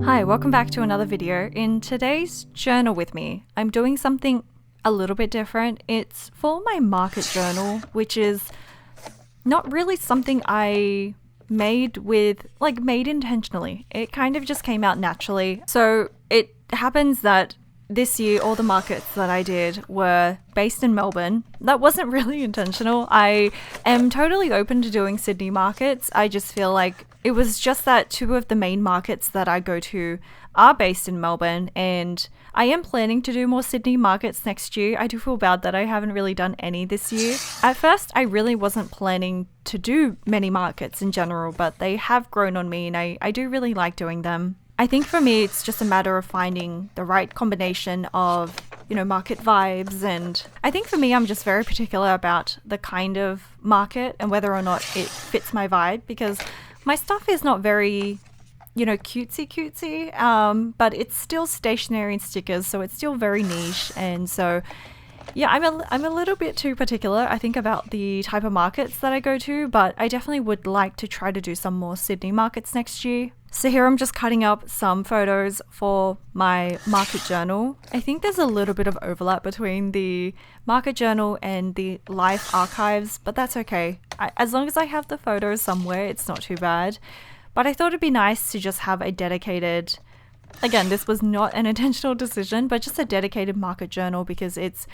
Hi, welcome back to another video. In today's journal with me, I'm doing something a little bit different. It's for my market journal, which is not really something I made intentionally. It kind of just came out naturally. So it happens that this year all the markets that I did were based in Melbourne. That wasn't really intentional. I am totally open to doing Sydney markets. I just feel like it was just that two of the main markets that I go to are based in Melbourne, and I am planning to do more Sydney markets next year. I do feel bad that I haven't really done any this year. At first, I really wasn't planning to do many markets in general, but they have grown on me and I do really like doing them. I think for me, it's just a matter of finding the right combination of, market vibes. And I think for me, I'm just very particular about the kind of market and whether or not it fits my vibe, because my stuff is not very, cutesy, but it's still stationery and stickers, so it's still very niche. And so, yeah, I'm a little bit too particular, I think, about the type of markets that I go to, but I definitely would like to try to do some more Sydney markets next year. So here I'm just cutting up some photos for my market journal. I think there's a little bit of overlap between the market journal and the life archives, but that's okay. As long as I have the photos somewhere, it's not too bad. But I thought it'd be nice to just have a dedicated, again, this was not an intentional decision, but just a dedicated market journal because it's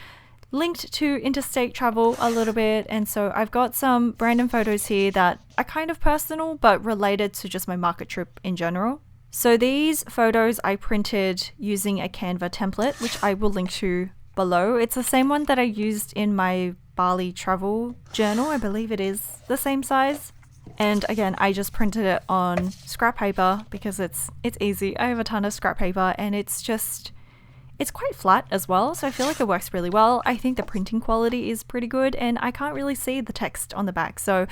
linked to interstate travel a little bit. And so I've got some random photos here that are kind of personal, but related to just my market trip in general. So these photos I printed using a Canva template, which I will link to below. It's the same one that I used in my Bali travel journal. I believe it is the same size. And again, I just printed it on scrap paper because it's easy. I have a ton of scrap paper and it's quite flat as well, so I feel like it works really well. I think the printing quality is pretty good and I can't really see the text on the back. So,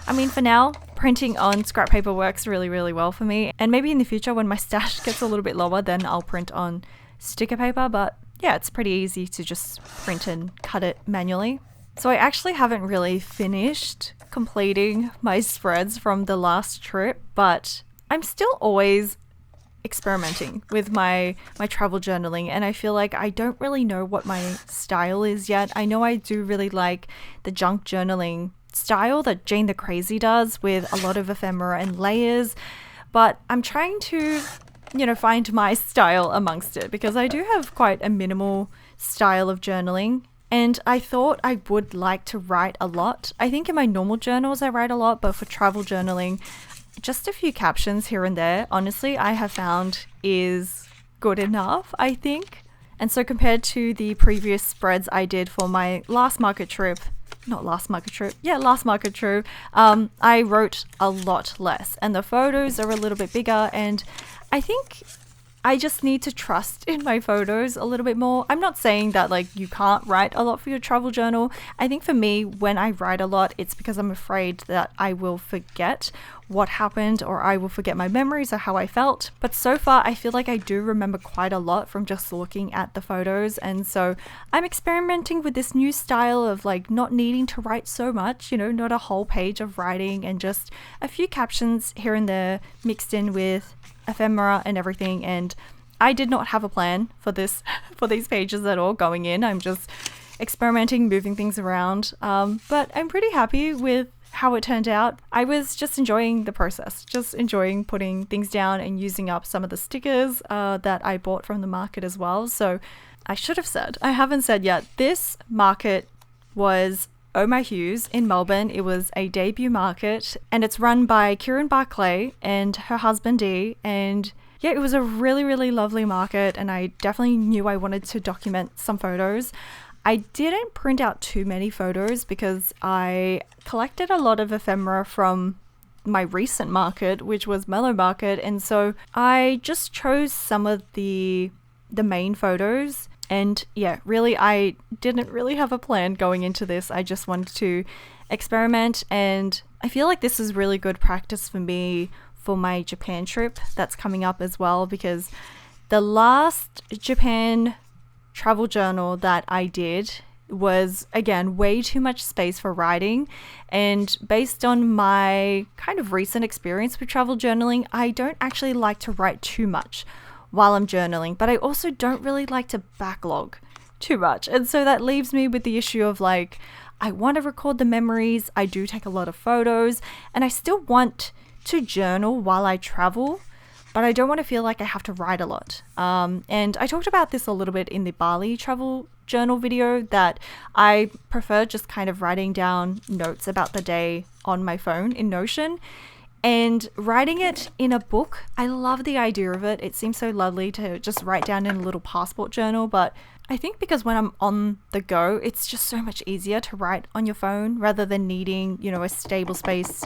for now, printing on scrap paper works really, really well for me. And maybe in the future when my stash gets a little bit lower, then I'll print on sticker paper. But yeah, it's pretty easy to just print and cut it manually. So I actually haven't really finished completing my spreads from the last trip, but I'm still always experimenting with my travel journaling, and I feel like I don't really know what my style is yet. I know I do really like the junk journaling style that Jane the Crazy does with a lot of ephemera and layers, but I'm trying to find my style amongst it because I do have quite a minimal style of journaling. And I thought I would like to write a lot. I think in my normal journals I write a lot, but for travel journaling, just a few captions here and there, honestly, I have found is good enough, I think. And so compared to the previous spreads I did for my last market trip, I wrote a lot less. And the photos are a little bit bigger, and I think I just need to trust in my photos a little bit more. I'm not saying that you can't write a lot for your travel journal. I think for me, when I write a lot, it's because I'm afraid that I will forget what happened or I will forget my memories or how I felt. But so far, I feel like I do remember quite a lot from just looking at the photos. And so I'm experimenting with this new style of not needing to write so much, not a whole page of writing and just a few captions here and there mixed in with ephemera and everything. And I did not have a plan for these pages at all going in. I'm just experimenting, moving things around, but I'm pretty happy with how it turned out. I was just enjoying the process, just enjoying putting things down and using up some of the stickers that I bought from the market as well. So I haven't said yet, this market was Oh My Hughes in Melbourne. It was a debut market and it's run by Kieran Barclay and her husband Dee. And yeah, it was a really, really lovely market and I definitely knew I wanted to document some photos. I didn't print out too many photos because I collected a lot of ephemera from my recent market, which was Mellow Market. And so I just chose some of the main photos. And yeah, really, I didn't really have a plan going into this. I just wanted to experiment. And I feel like this is really good practice for me for my Japan trip that's coming up as well, because the last Japan travel journal that I did, was, again, way too much space for writing. And based on my kind of recent experience with travel journaling, I don't actually like to write too much while I'm journaling, but I also don't really like to backlog too much. And so that leaves me with the issue of like, I want to record the memories, I do take a lot of photos, and I still want to journal while I travel, but I don't want to feel like I have to write a lot. And I talked about this a little bit in the Bali travel journal video, that I prefer just kind of writing down notes about the day on my phone in Notion. And writing it in a book, I love the idea of it. It seems so lovely to just write down in a little passport journal, but I think because when I'm on the go, it's just so much easier to write on your phone rather than needing, a stable space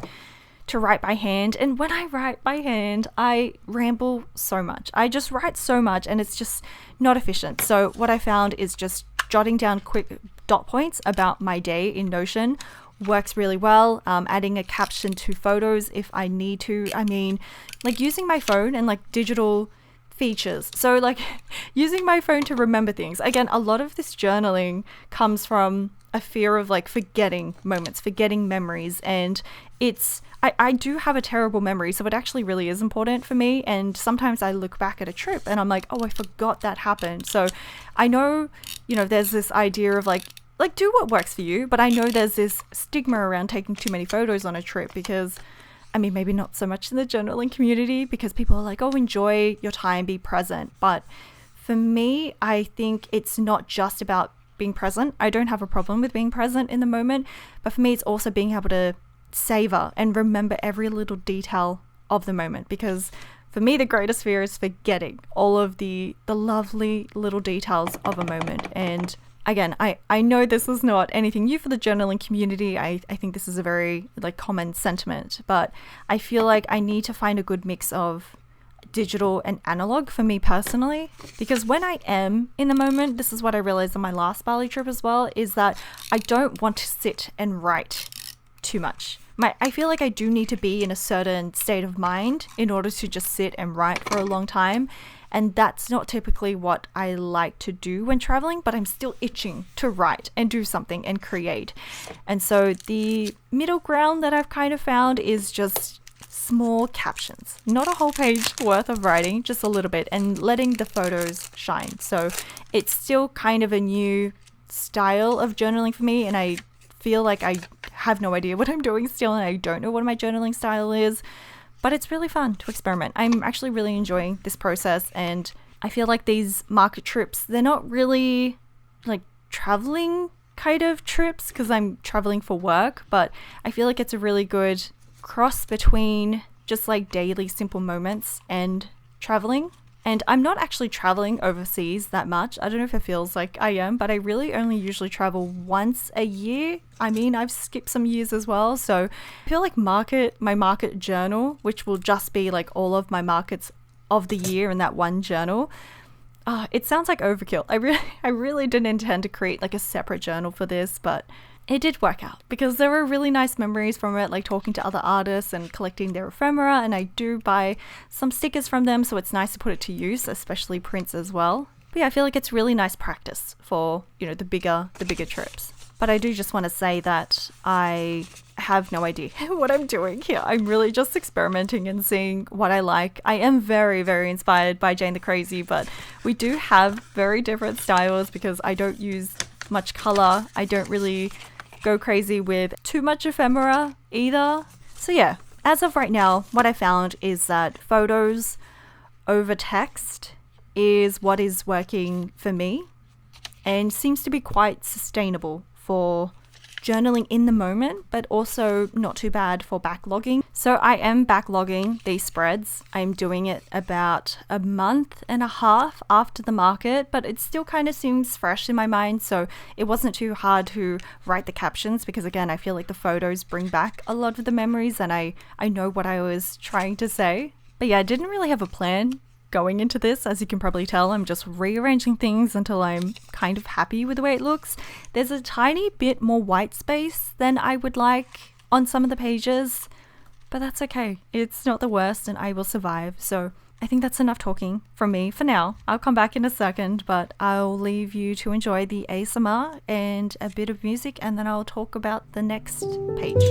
to write by hand. And when I write by hand, I ramble so much. I just write so much and it's just not efficient. So what I found is just jotting down quick dot points about my day in Notion works really well. Adding a caption to photos if I need to. I mean, like using my phone and like digital features. So like using my phone to remember things. Again, a lot of this journaling comes from a fear of like forgetting moments, forgetting memories. And I do have a terrible memory, so it actually really is important for me. And sometimes I look back at a trip and I'm like, oh, I forgot that happened. So I know, there's this idea of like do what works for you, but I know there's this stigma around taking too many photos on a trip because, I mean, maybe not so much in the journaling community because people are like, oh, enjoy your time, be present. But for me, I think it's not just about being present. I don't have a problem with being present in the moment, but for me, it's also being able to savor and remember every little detail of the moment, because for me, the greatest fear is forgetting all of the lovely little details of a moment. And again, I know this is not anything new for the journaling community. I think this is a very common sentiment, but I feel like I need to find a good mix of digital and analog for me personally, because when I am in the moment, this is what I realized on my last Bali trip as well, is that I don't want to sit and write too much. I feel like I do need to be in a certain state of mind in order to just sit and write for a long time. And that's not typically what I like to do when traveling, but I'm still itching to write and do something and create. And so the middle ground that I've kind of found is just small captions, not a whole page worth of writing, just a little bit, and letting the photos shine. So it's still kind of a new style of journaling for me, and I feel like I have no idea what I'm doing still, and I don't know what my journaling style is. But it's really fun to experiment. I'm actually really enjoying this process, and I feel like these market trips, they're not really like traveling kind of trips because I'm traveling for work, but I feel like it's a really good cross between just like daily simple moments and traveling. And I'm not actually traveling overseas that much. I don't know if it feels like I am, but I really only usually travel once a year. I mean, I've skipped some years as well. So I feel like my market journal, which will just be like all of my markets of the year in that one journal. It sounds like overkill. I really didn't intend to create like a separate journal for this, but it did work out because there were really nice memories from it, like talking to other artists and collecting their ephemera, and I do buy some stickers from them, so it's nice to put it to use, especially prints as well. But yeah, I feel like it's really nice practice for, the bigger trips. But I do just want to say that I have no idea what I'm doing here. I'm really just experimenting and seeing what I like. I am very, very inspired by Jane the Crazy, but we do have very different styles because I don't use much color. I don't really go crazy with too much ephemera either. So yeah, as of right now, what I found is that photos over text is what is working for me and seems to be quite sustainable for journaling in the moment, but also not too bad for backlogging. So I am backlogging these spreads. I'm doing it about a month and a half after the market, but it still kind of seems fresh in my mind. So it wasn't too hard to write the captions because again, I feel like the photos bring back a lot of the memories and I know what I was trying to say. But yeah, I didn't really have a plan going into this. As you can probably tell, I'm just rearranging things until I'm kind of happy with the way it looks. There's a tiny bit more white space than I would like on some of the pages, but that's okay. It's not the worst and I will survive. So I think that's enough talking from me for now. I'll come back in a second, but I'll leave you to enjoy the ASMR and a bit of music, and then I'll talk about the next page.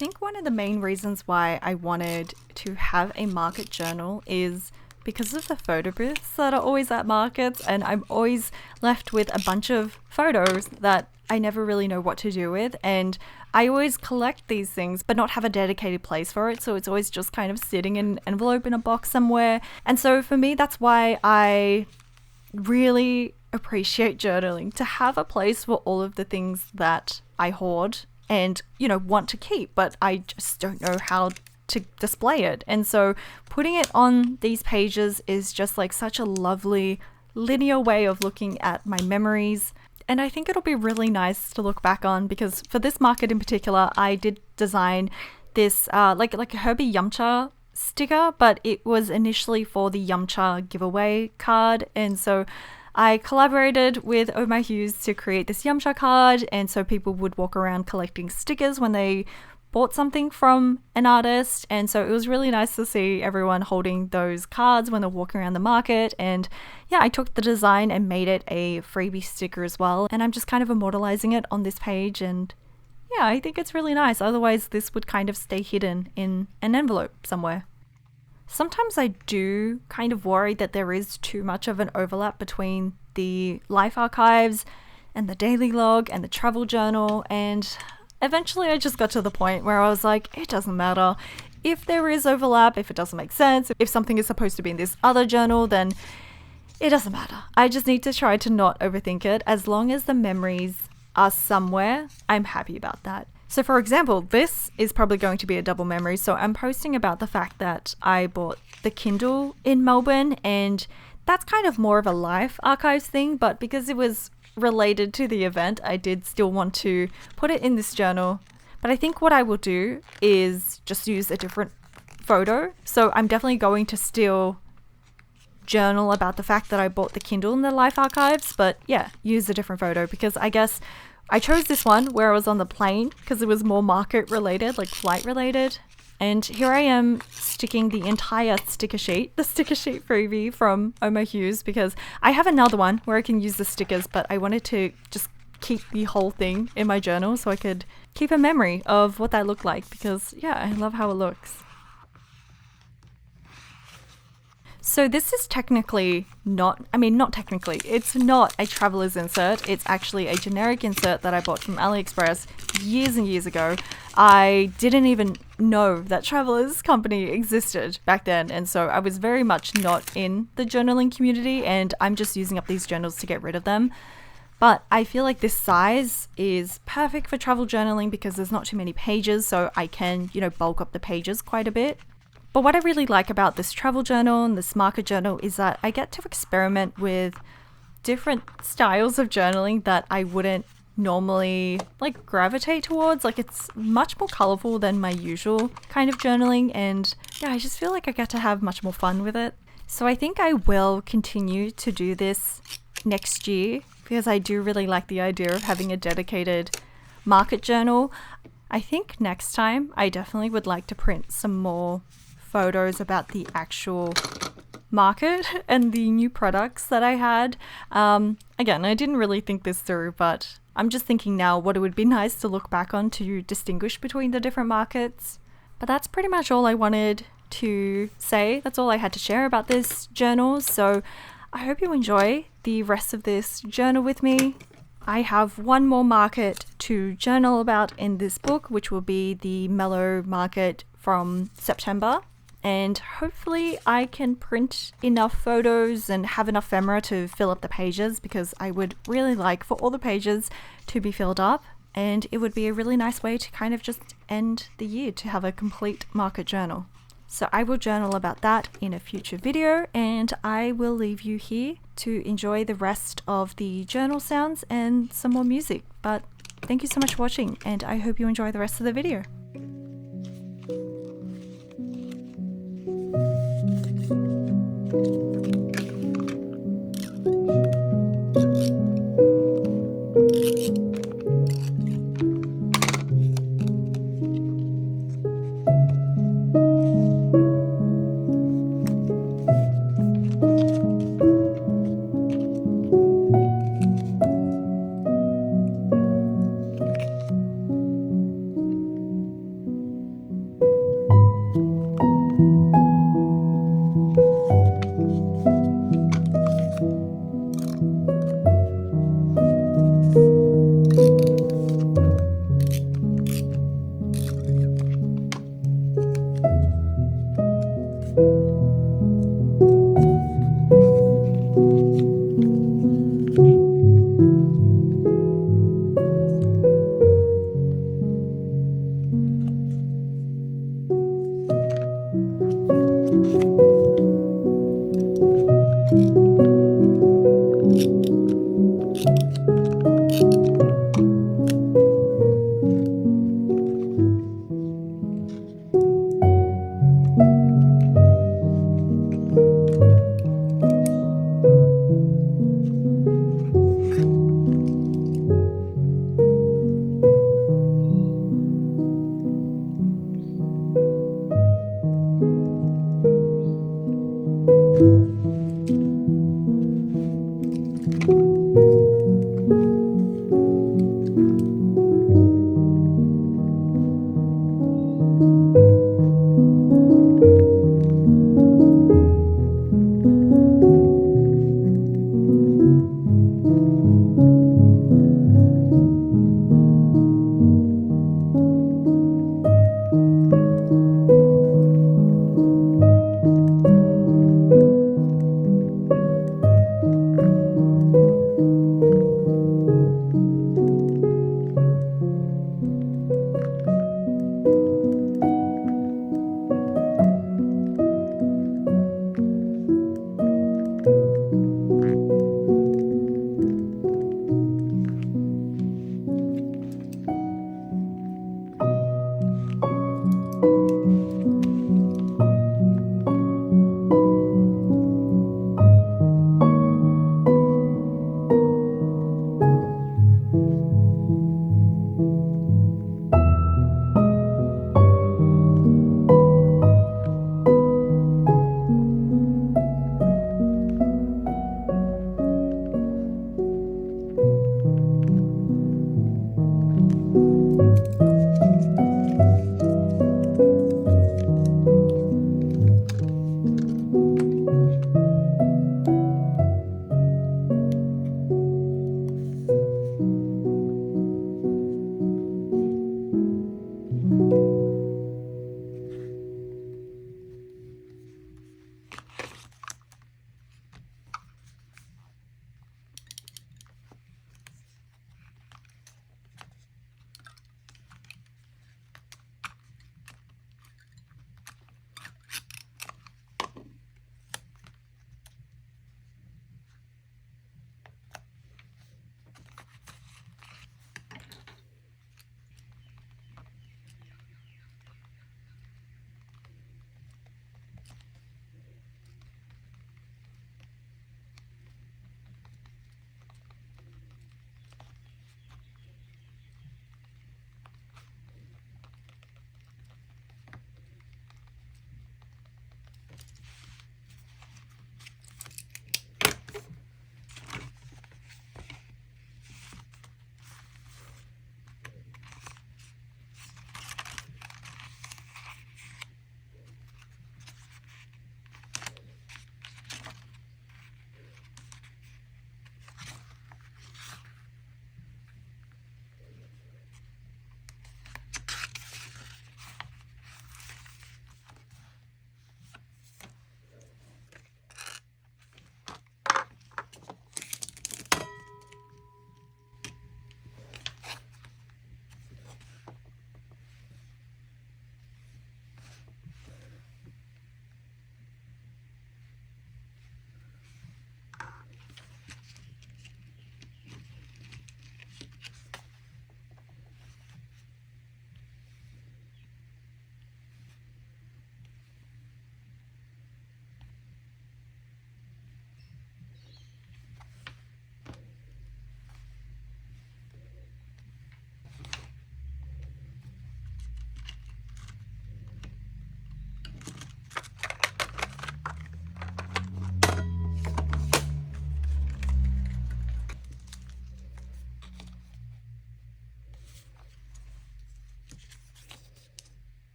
think one of the main reasons why I wanted to have a market journal is because of the photo booths that are always at markets, and I'm always left with a bunch of photos that I never really know what to do with, and I always collect these things but not have a dedicated place for it, so it's always just kind of sitting in an envelope in a box somewhere. And so for me, that's why I really appreciate journaling, to have a place for all of the things that I hoard and, want to keep, but I just don't know how to display it. And so putting it on these pages is just like such a lovely linear way of looking at my memories. And I think it'll be really nice to look back on, because for this market in particular, I did design this like a Herbie Yumcha sticker, but it was initially for the Yumcha giveaway card. And so I collaborated with Oh My Hughes to create this Yumcha card, and so people would walk around collecting stickers when they bought something from an artist. And so it was really nice to see everyone holding those cards when they're walking around the market. And yeah, I took the design and made it a freebie sticker as well, and I'm just kind of immortalizing it on this page. And yeah, I think it's really nice. Otherwise this would kind of stay hidden in an envelope somewhere. Sometimes I do kind of worry that there is too much of an overlap between the life archives and the daily log and the travel journal, and eventually I just got to the point where I was like, it doesn't matter. If there is overlap, if it doesn't make sense, if something is supposed to be in this other journal, then it doesn't matter. I just need to try to not overthink it. As long as the memories are somewhere, I'm happy about that. So for example, this is probably going to be a double memory. So I'm posting about the fact that I bought the Kindle in Melbourne, and that's kind of more of a life archives thing, but because it was related to the event, I did still want to put it in this journal. But I think what I will do is just use a different photo. So I'm definitely going to still journal about the fact that I bought the Kindle in the life archives, but yeah, use a different photo, because I guess I chose this one where I was on the plane because it was more market related, like flight related. And here I am sticking the entire sticker sheet, the sticker sheet freebie from Oh My Hughes, because I have another one where I can use the stickers, but I wanted to just keep the whole thing in my journal so I could keep a memory of what that looked like, because yeah, I love how it looks. So this is technically not technically, it's not a traveler's insert. It's actually a generic insert that I bought from AliExpress years and years ago. I didn't even know that Travelers Company existed back then, and so I was very much not in the journaling community, and I'm just using up these journals to get rid of them. But I feel like this size is perfect for travel journaling because there's not too many pages, so I can, bulk up the pages quite a bit. But what I really like about this travel journal and this market journal is that I get to experiment with different styles of journaling that I wouldn't normally gravitate towards. It's much more colorful than my usual kind of journaling, and yeah, I just feel like I get to have much more fun with it. So I think I will continue to do this next year because I do really like the idea of having a dedicated market journal. I think next time I definitely would like to print some more photos about the actual market and the new products that I had. Again, I didn't really think this through, but I'm just thinking now what it would be nice to look back on to distinguish between the different markets. But that's pretty much all I wanted to say. That's all I had to share about this journal. So I hope you enjoy the rest of this journal with me. I have one more market to journal about in this book, which will be the Mellow Market from September. And hopefully I can print enough photos and have enough ephemera to fill up the pages, because I would really like for all the pages to be filled up, and it would be a really nice way to kind of just end the year, to have a complete market journal. So I will journal about that in a future video, and I will leave you here to enjoy the rest of the journal sounds and some more music. But thank you so much for watching, and I hope you enjoy the rest of the video.